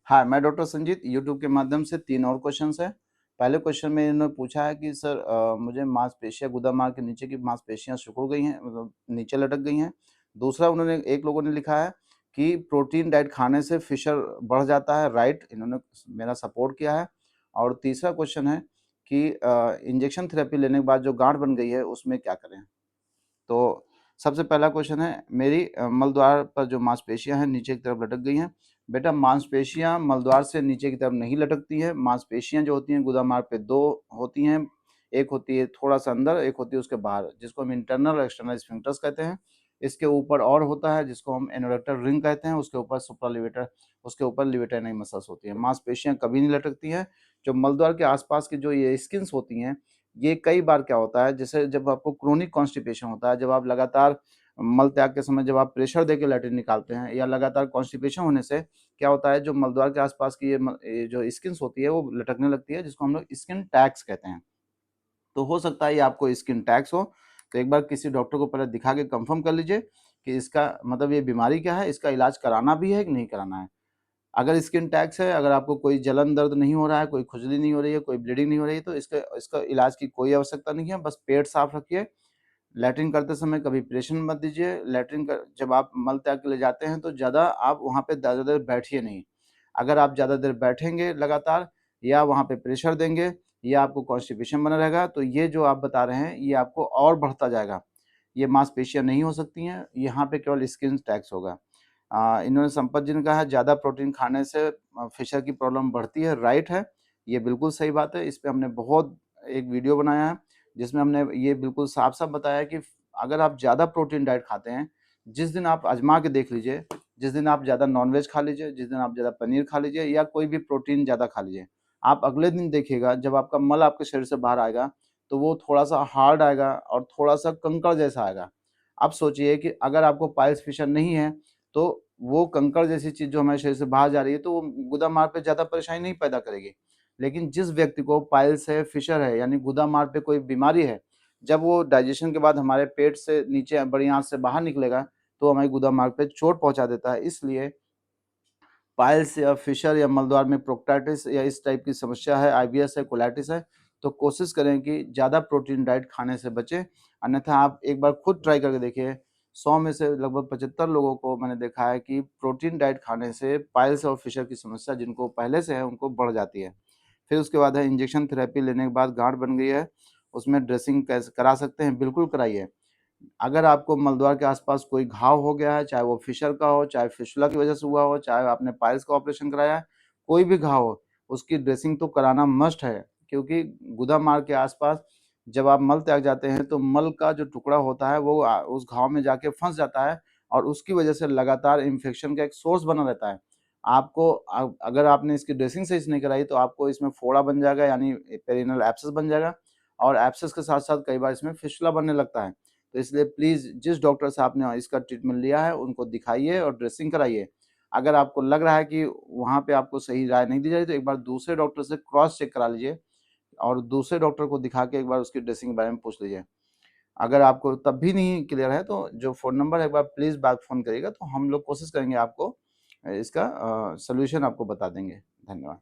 हाँ, मैं doctor Sanjeet YouTube के माध्यम से 3 और क्वेश्चंस हैं। पहले क्वेश्चन में इन्होंने पूछा है कि सर मुझे मांसपेशियाँ गुदामार्ग के नीचे की मांसपेशियाँ सिकुड़ गई हैं, मतलब नीचे लटक गई हैं। दूसरा उन्होंने एक लोगों ने लिखा है कि प्रोटीन डाइट खाने से फिशर बढ़ जाता है, राइट, इन्होंने मेरा सपोर्ट किया है। और तीसरा क्वेश्चन है कि इंजेक्शन थेरेपी लेने के बाद जो गाँठ बन गई है उसमें क्या करें? तो सबसे पहला क्वेश्चन है, मेरी मलद्वार पर जो मांसपेशियां हैं नीचे की तरफ लटक गई हैं। बेटा, मांसपेशियां मलद्वार से नीचे की तरफ नहीं लटकती हैं। मांसपेशियां जो होती हैं गुदामार्ग पे दो होती हैं, एक होती है थोड़ा सा अंदर, एक होती है उसके बाहर, जिसको हम इंटरनल और एक्सटर्नल स्फिंक्टर्स कहते हैं। इसके ऊपर और होता है जिसको हम एनोरेक्टर रिंग कहते हैं, उसके ऊपर सुप्रालिवेटर, उसके ऊपर लिवेटाइनल मसल्स होती हैं। मांसपेशियां कभी नहीं लटकती हैं। जो मलद्वार के आसपास की जो ये स्किन्स होती हैं, ये कई बार क्या होता है, जैसे जब आपको क्रोनिक कॉन्स्टिपेशन होता है, जब आप लगातार मल त्याग के समय जब आप प्रेशर देके लैट्रिन निकालते हैं, या लगातार कॉन्स्टिपेशन होने से क्या होता है, जो मलद्वार के आसपास की ये जो स्किन्स होती है वो लटकने लगती है, जिसको हम लोग स्किन टैग्स कहते हैं। तो हो सकता है ये आपको स्किन टैग्स हो, तो एक बार किसी डॉक्टर को पहले दिखा के कंफर्म कर लीजिए कि इसका मतलब ये बीमारी क्या है, इसका इलाज कराना भी है कि नहीं कराना है। अगर स्किन टैग्स है, अगर आपको कोई जलन दर्द नहीं हो रहा है, कोई खुजली नहीं हो रही है, कोई ब्लीडिंग नहीं हो रही है, तो इसका इसका इलाज की कोई आवश्यकता नहीं है। बस पेट साफ रखिए, लैट्रिन करते समय कभी प्रेशर मत दीजिए। लैट्रिन कर जब आप मल त्याग के लिए जाते हैं तो ज़्यादा आप वहाँ पे ज़्यादा देर बैठिए नहीं। अगर आप ज़्यादा देर बैठेंगे लगातार, या वहाँ पे प्रेशर देंगे, या आपको कॉन्स्टिपेशन बना रहेगा, तो ये जो आप बता रहे हैं ये आपको और बढ़ता जाएगा। ये मांसपेशियाँ नहीं हो सकती हैं, यहाँ पे केवल स्किन टैक्स होगा। इन्होंने संपत जी ने कहा है ज़्यादा प्रोटीन खाने से फिशर की प्रॉब्लम बढ़ती है, राइट है, ये बिल्कुल सही बात है। इस पे हमने बहुत एक वीडियो बनाया है जिसमें हमने ये बिल्कुल साफ-साफ बताया कि अगर आप ज़्यादा प्रोटीन डाइट खाते हैं, जिस दिन आप आज़मा के देख लीजिए, जिस दिन आप ज़्यादा नॉन-वेज खा लीजिए, जिस दिन आप ज़्यादा पनीर खा लीजिए, या कोई भी प्रोटीन ज़्यादा खा लीजिए, आप अगले दिन देखिएगा जब आपका मल आपके शरीर से बाहर आएगा, तो वो थोड़ा-सा हार्ड आएगा और थोड़ा-सा कंकड़ जैसा आएगा। अब सोचिए कि अगर आपको पाइल्स फिशर नहीं है, तो वो कंकड़ जैसी चीज़ जो हमारे शरीर से बाहर जा रही है, तो वो गुदा-मार्ग पे ज़्यादा परेशानी नहीं पैदा करेगी। लेकिन जिस व्यक्ति को पाइल्स है, फिशर है, यानी गुदा-मार्ग पे कोई बीमारी है, जब वो डाइजेशन के बाद हमारे पेट से नीचे बड़ी आँत से बाहर निकलेगा, तो हमारी गुदा-मार्ग पे चोट पहुँचा देता है। इसलिए पाइल्स या फिशर या मलद्वार में प्रोक्टाइटिस या इस टाइप की समस्या है, आईबीएस है, कोलाइटिस है, तो कोशिश करें कि ज़्यादा प्रोटीन डाइट खाने से बचें। अन्यथा आप एक बार खुद ट्राई करके देखिए, 100 में से लगभग 75 लोगों को मैंने देखा है कि प्रोटीन डाइट खाने से पाइल्स और फिशर की समस्या जिनको पहले से है, उनको बढ़ जाती है। फिर उसके बाद है इंजेक्शन थेरेपी लेने के बाद गाँठ बन गई है, उसमें ड्रेसिंग कैसे करा सकते हैं? बिल्कुल कराइए। अगर आपको मलद्वार के आसपास कोई घाव हो गया है, चाहे वो फिशर का हो, चाहे फिस्टुला की वजह से हुआ हो, चाहे आपने पाइल्स का ऑपरेशन कराया है, कोई भी घाव हो, उसकी ड्रेसिंग तो कराना मस्ट है। क्योंकि गुदा-मार्ग के आसपास जब आप मल त्याग जाते हैं, तो मल का जो टुकड़ा होता है वो उस घाव में जाके फँस जाता है, और उसकी वजह से लगातार इन्फेक्शन का एक सोर्स बना रहता है। आपको अगर आपने इसकी ड्रेसिंग सही से नहीं कराई, तो आपको इसमें फोड़ा बन जाएगा, यानी पेरिनेल एब्सेस बन जाएगा, और एब्सेस के साथ-साथ कई बार इसमें फिस्टुला बनने लगता है। तो इसलिए प्लीज़ जिस डॉक्टर से आपने इसका ट्रीटमेंट लिया है, उनको दिखाइए और ड्रेसिंग कराइए। अगर आपको लग रहा है कि वहाँ पे आपको सही राय नहीं दी जा रही, तो एक बार दूसरे डॉक्टर से क्रॉस चेक करा लीजिए, और दूसरे डॉक्टर को दिखा के एक बार उसकी ड्रेसिंग के बारे में पूछ लीजिए। अगर आपको तब भी नहीं क्लियर है, तो जो फ़ोन नंबर है एक बार प्लीज़ बैक फ़ोन करिएगा, तो हम लोग कोशिश करेंगे आपको इसका सॉल्यूशन आपको बता देंगे। धन्यवाद।